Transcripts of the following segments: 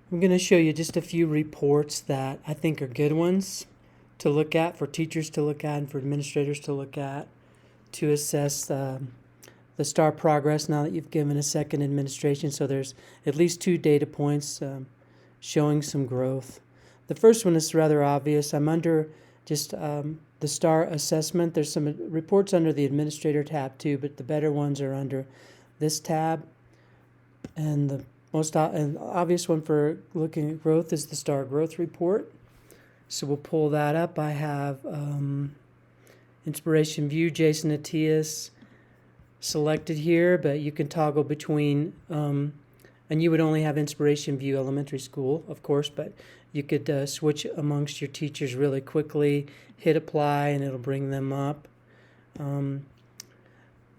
I'm going to show you just a few reports that I think are good ones to look at, for teachers to look at, and for administrators to look at to assess the STAR progress now that you've given a second administration. So there's at least two data points showing some growth. The first one is rather obvious. I'm under just the STAR assessment. There's some reports under the administrator tab too, but the better ones are under this tab. And the most obvious one for looking at growth is the STAR growth report. So we'll pull that up. I have Inspiration View, Jason Atias selected here, but you can toggle between, and you would only have Inspiration View Elementary School, of course, but you could switch amongst your teachers really quickly, hit apply, and it'll bring them up.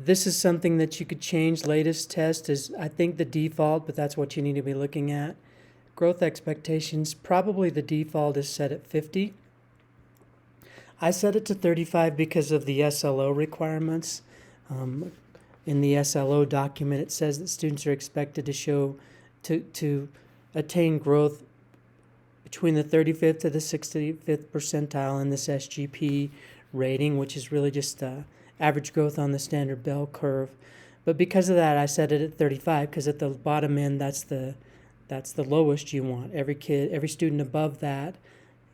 This is something that you could change. Latest test is, I think, the default, but that's what you need to be looking at. Growth expectations, probably the default is set at 50. I set it to 35 because of the SLO requirements. In the SLO document, it says that students are expected to show, to attain growth between the 35th to the 65th percentile in this SGP rating, which is really just average growth on the standard bell curve. But because of that, I set it at 35, because at the bottom end, that's the lowest you want. Every student above that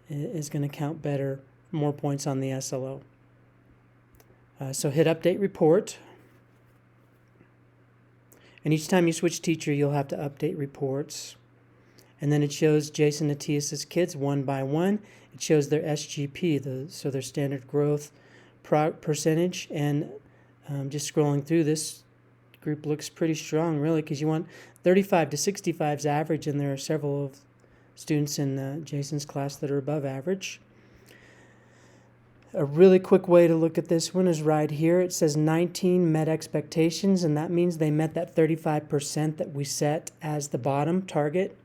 is going to count better, more points on the SLO. So hit update report. And each time you switch teacher, you'll have to update reports. And then it shows Jason Atias' kids one by one. It shows their SGP, so their standard growth percentage. And just scrolling through, this group looks pretty strong, really, because you want 35 to 65's average, and there are several of students in Jason's class that are above average. A really quick way to look at this one is right here. It says 19 met expectations, and that means they met that 35% that we set as the bottom target.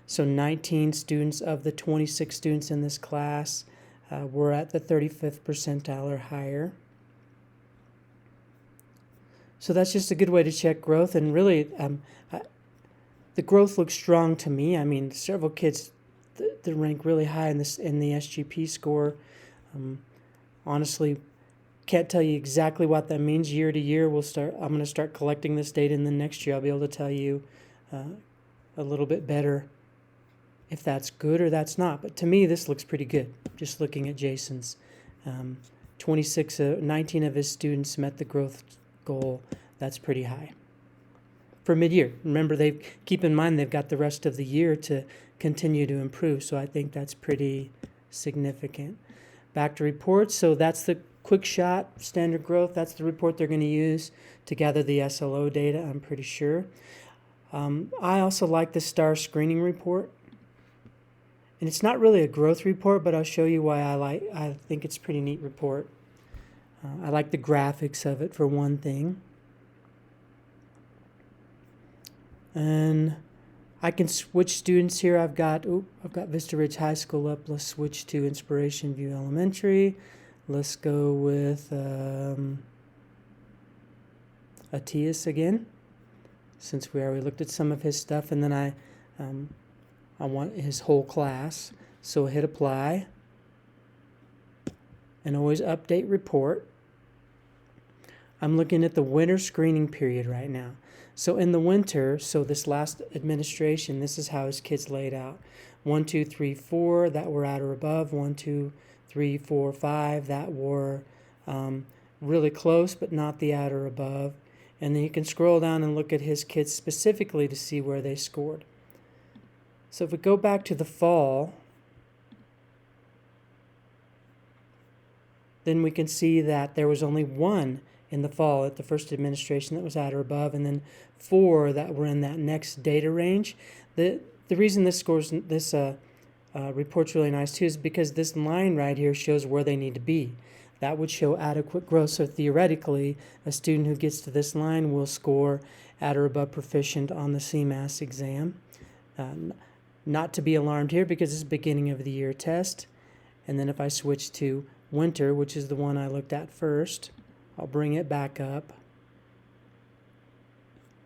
So 19 students of the 26 students in this class were at the 35th percentile or higher. So that's just a good way to check growth, and really the growth looks strong to me. I mean, several kids that rank really high in the SGP score. Honestly, can't tell you exactly what that means. Year to year, I'm going to start collecting this data, and then next year I'll be able to tell you a little bit better if that's good or that's not. But to me, this looks pretty good. Just looking at Jason's, 19 of his students met the growth goal. That's pretty high for mid-year. Remember, keep in mind they've got the rest of the year to continue to improve. So I think that's pretty significant. Back to reports. So that's the quick shot standard growth. That's the report they're going to use to gather the SLO data, I'm pretty sure. I also like the STAR screening report. And it's not really a growth report, but I'll show you why I think it's a pretty neat report. I like the graphics of it, for one thing. And I can switch students here. I've got Vista Ridge High School up. Let's switch to Inspiration View Elementary. Let's go with Atias again, since we already looked at some of his stuff. And then I want his whole class. So hit apply. And always update report. I'm looking at the winter screening period right now. So in the winter, so this last administration, this is how his kids laid out. 1, 2, 3, 4 that were at or above. 1, 2, 3, 4, 5 that were really close, but not the at or above. And then you can scroll down and look at his kids specifically to see where they scored. So if we go back to the fall, then we can see that there was only 1 in the fall at the first administration that was at or above, and then 4 that were in that next data range. The reason this report's really nice too is because this line right here shows where they need to be. That would show adequate growth. So theoretically, a student who gets to this line will score at or above proficient on the CMAS exam. Not to be alarmed here, because it's beginning of the year test. And then if I switch to winter, which is the one I looked at first, I'll bring it back up.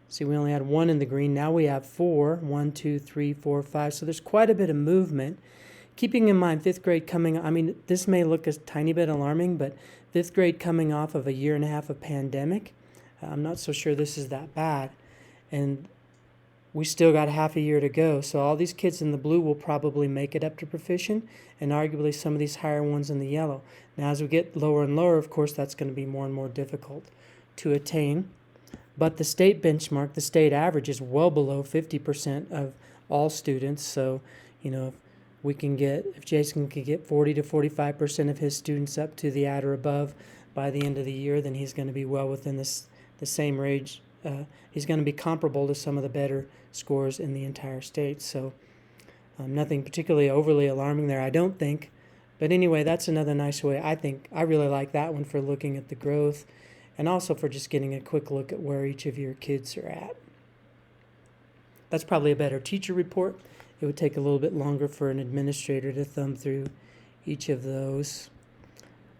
See, we only had 1 in the green. Now we have 4. 1, 2, 3, 4, 5. So there's quite a bit of movement. Keeping in mind 5th grade this may look a tiny bit alarming, but 5th grade coming off of a year and a half of pandemic, I'm not so sure this is that bad. And we still got half a year to go. So all these kids in the blue will probably make it up to proficient, and arguably some of these higher ones in the yellow. Now as we get lower and lower, of course, that's going to be more and more difficult to attain. But the state benchmark, the state average, is well below 50% of all students. So, if Jason can get 40 to 45% of his students up to the at or above by the end of the year, then he's going to be well within the same range. He's going to be comparable to some of the better scores in the entire state. So nothing particularly overly alarming there, I don't think. But anyway, that's another nice way. I really like that one for looking at the growth, and also for just getting a quick look at where each of your kids are at. That's probably a better teacher report. It would take a little bit longer for an administrator to thumb through each of those.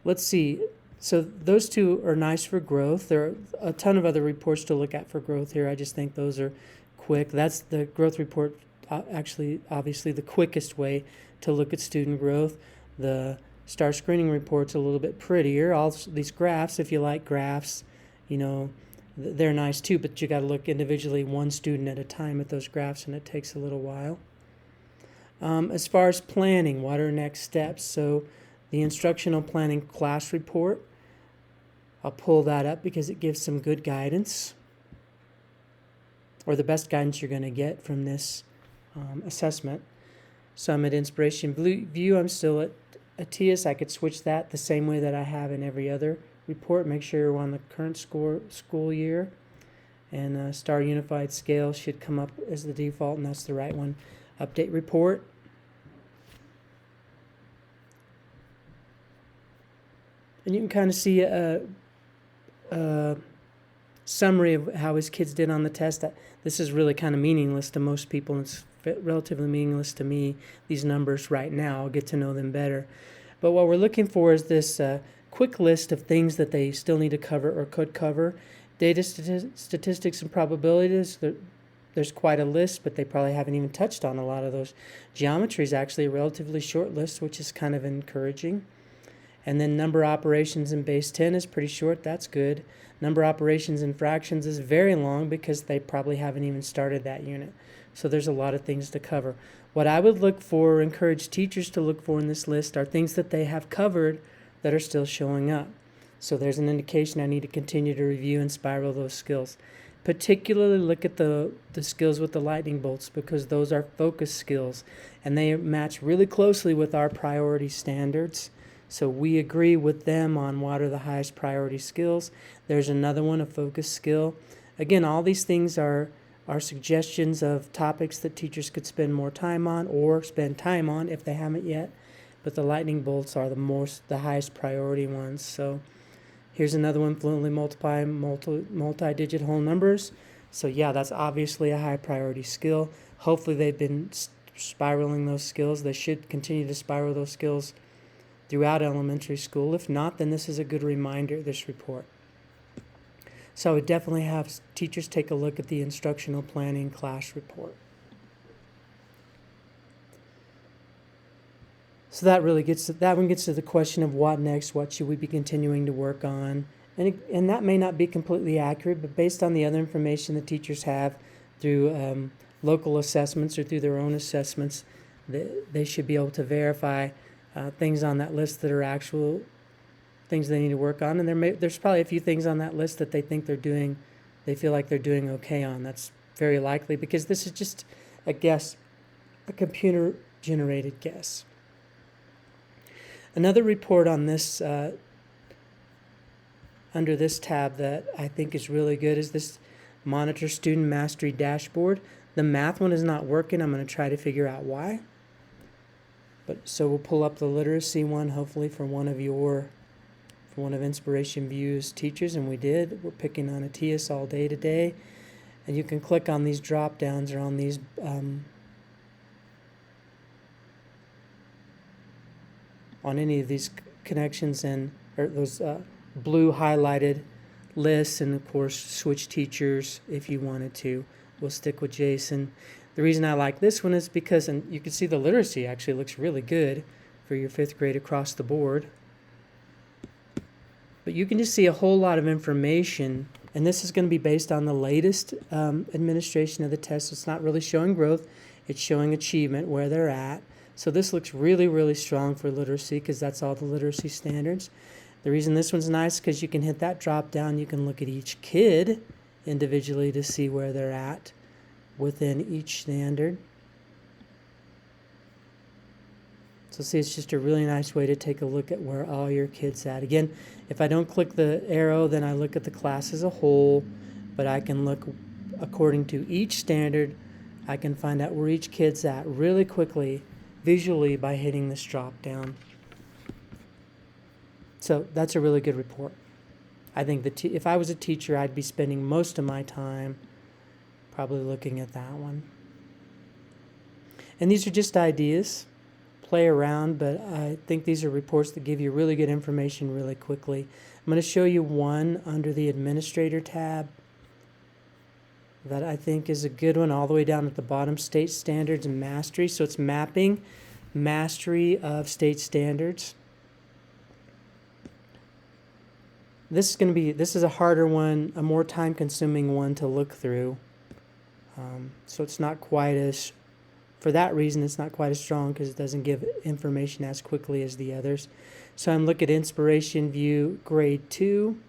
Let's see. So those two are nice for growth. There are a ton of other reports to look at for growth here. I just think those are quick. That's the growth report, actually, obviously, the quickest way to look at student growth. The STAR screening report's a little bit prettier. All these graphs, if you like graphs, they're nice too, but you got to look individually, one student at a time, at those graphs, and it takes a little while. As far as planning, what are next steps? So the instructional planning class report, I'll pull that up because it gives some good guidance, or the best guidance you're going to get from this assessment. So I'm at Inspiration View. I'm still at ATIAS. I could switch that the same way that I have in every other report. Make sure you're on the current school year. And STAR Unified Scale should come up as the default, and that's the right one. Update report. And you can kind of see a summary of how his kids did on the test. This is really kind of meaningless to most people, and it's relatively meaningless to me, these numbers right now. I'll get to know them better. But what we're looking for is this quick list of things that they still need to cover or could cover. Data statistics and probabilities, there's quite a list, but they probably haven't even touched on a lot of those. Geometry is actually a relatively short list, which is kind of encouraging. And then number operations in base 10 is pretty short. That's good. Number operations in fractions is very long because they probably haven't even started that unit. So there's a lot of things to cover. What I would look for, or encourage teachers to look for in this list, are things that they have covered that are still showing up. So there's an indication I need to continue to review and spiral those skills. Particularly look at the skills with the lightning bolts, because those are focus skills and they match really closely with our priority standards. So we agree with them on what are the highest priority skills. There's another one, a focus skill. Again, all these things are suggestions of topics that teachers could spend more time on or spend time on if they haven't yet. But the lightning bolts are the highest priority ones. So here's another one, fluently multiply multi-digit whole numbers. So yeah, that's obviously a high priority skill. Hopefully they've been spiraling those skills. They should continue to spiral those skills throughout elementary school. If not, then this is a good reminder, this report. So I would definitely have teachers take a look at the instructional planning class report. So that one gets to the question of what next, what should we be continuing to work on? And that may not be completely accurate, but based on the other information the teachers have through local assessments or through their own assessments, they should be able to verify things on that list that are actual things they need to work on. And there's probably a few things on that list that they feel like they're doing okay on. That's very likely, because this is just a guess, a computer-generated guess. Another report on this, under this tab, that I think is really good is this Monitor Student Mastery Dashboard. The math one is not working. I'm going to try to figure out why. So we'll pull up the literacy one, hopefully for one of Inspiration View's teachers, and we did. We're picking on ATIAS all day today. And you can click on these drop downs or on these on any of these connections or those blue highlighted lists, and of course switch teachers if you wanted to. We'll stick with Jason. The reason I like this one is because, and you can see the literacy actually looks really good for your 5th grade across the board. But you can just see a whole lot of information, and this is going to be based on the latest administration of the test. It's not really showing growth, it's showing achievement, where they're at. So this looks really, really strong for literacy because that's all the literacy standards. The reason this one's nice is because you can hit that drop down. You can look at each kid individually to see where they're at within each standard. So see, it's just a really nice way to take a look at where all your kids at. Again, if I don't click the arrow, then I look at the class as a whole, but I can look according to each standard. I can find out where each kid's at really quickly, visually, by hitting this drop down. So that's a really good report. I think if I was a teacher, I'd be spending most of my time probably looking at that one. And these are just ideas. Play around, but I think these are reports that give you really good information really quickly. I'm going to show you one under the Administrator tab that I think is a good one, all the way down at the bottom, State Standards and Mastery. So it's mapping mastery of state standards. This is a harder one, a more time-consuming one to look through. So it's not quite as, for that reason, it's not quite as strong because it doesn't give information as quickly as the others. So I'm looking at Inspiration View Grade 2,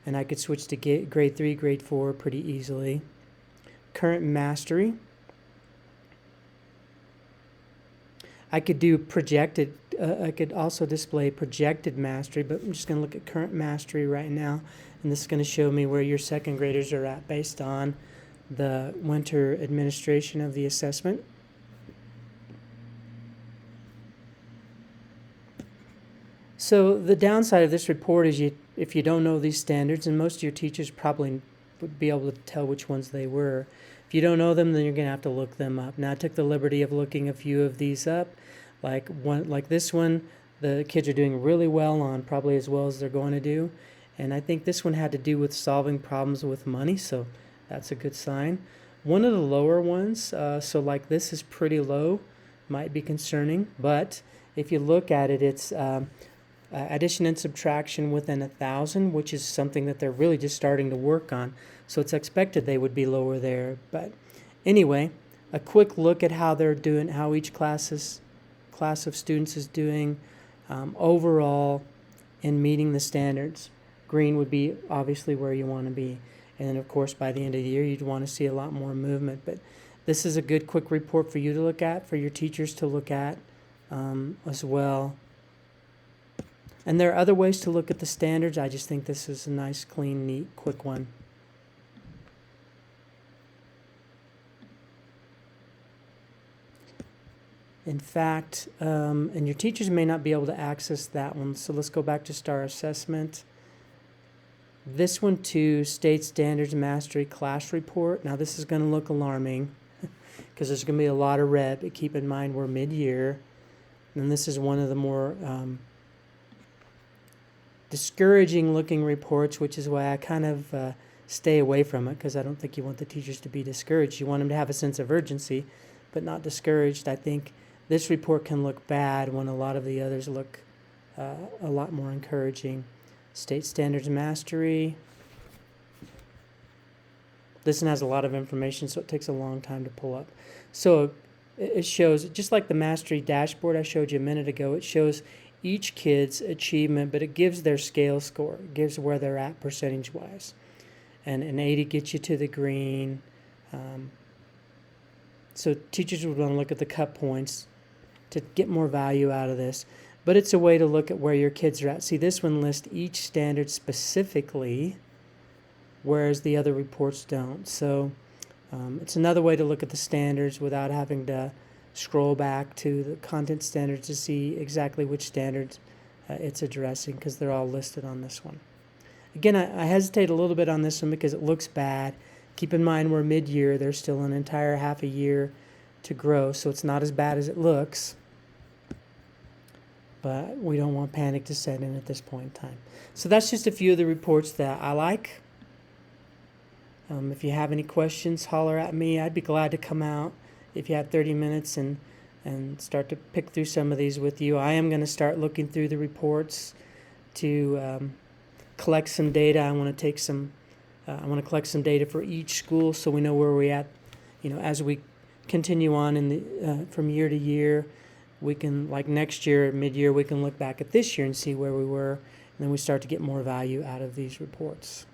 and I could switch to Grade 3, Grade 4 pretty easily. Current Mastery. I could do projected, I could also display projected mastery, but I'm just going to look at current mastery right now, and this is going to show me where your 2nd graders are at based on the winter administration of the assessment. So the downside of this report is if you don't know these standards, and most of your teachers probably would be able to tell which ones they were. If you don't know them, then you're going to have to look them up. Now, I took the liberty of looking a few of these up. Like this one, the kids are doing really well on, probably as well as they're going to do. And I think this one had to do with solving problems with money, so that's a good sign. One of the lower ones, so like this is pretty low, might be concerning, but if you look at it, it's addition and subtraction within 1,000, which is something that they're really just starting to work on. So it's expected they would be lower there. But anyway, a quick look at how they're doing, how each class of students is doing overall in meeting the standards. Green would be obviously where you want to be. And then, of course, by the end of the year, you'd want to see a lot more movement. But this is a good quick report for you to look at, for your teachers to look at as well. And there are other ways to look at the standards. I just think this is a nice, clean, neat, quick one. In fact, and your teachers may not be able to access that one. So let's go back to STAR Assessment. This one too, State Standards Mastery Class Report. Now this is going to look alarming because there's going to be a lot of red, but keep in mind we're mid-year. And this is one of the more discouraging looking reports, which is why I kind of stay away from it, because I don't think you want the teachers to be discouraged. You want them to have a sense of urgency, but not discouraged. I think this report can look bad when a lot of the others look a lot more encouraging. State Standards Mastery. This one has a lot of information, so it takes a long time to pull up. So it shows, just like the Mastery Dashboard I showed you a minute ago, it shows each kid's achievement, but it gives their scale score. It gives where they're at percentage-wise. And an 80 gets you to the green. So teachers would want to look at the cut points to get more value out of this. But it's a way to look at where your kids are at. See, this one lists each standard specifically, whereas the other reports don't. So it's another way to look at the standards without having to scroll back to the content standards to see exactly which standards it's addressing, because they're all listed on this one. Again, I hesitate a little bit on this one because it looks bad. Keep in mind we're mid-year. There's still an entire half a year to grow, so it's not as bad as it looks. But we don't want panic to set in at this point in time. So that's just a few of the reports that I like. If you have any questions, holler at me. I'd be glad to come out if you have 30 minutes and start to pick through some of these with you. I am going to start looking through the reports to collect some data. I want to collect some data for each school so we know where we're at. As we continue on in the from year to year, we can, like next year, mid-year, we can look back at this year and see where we were, and then we start to get more value out of these reports.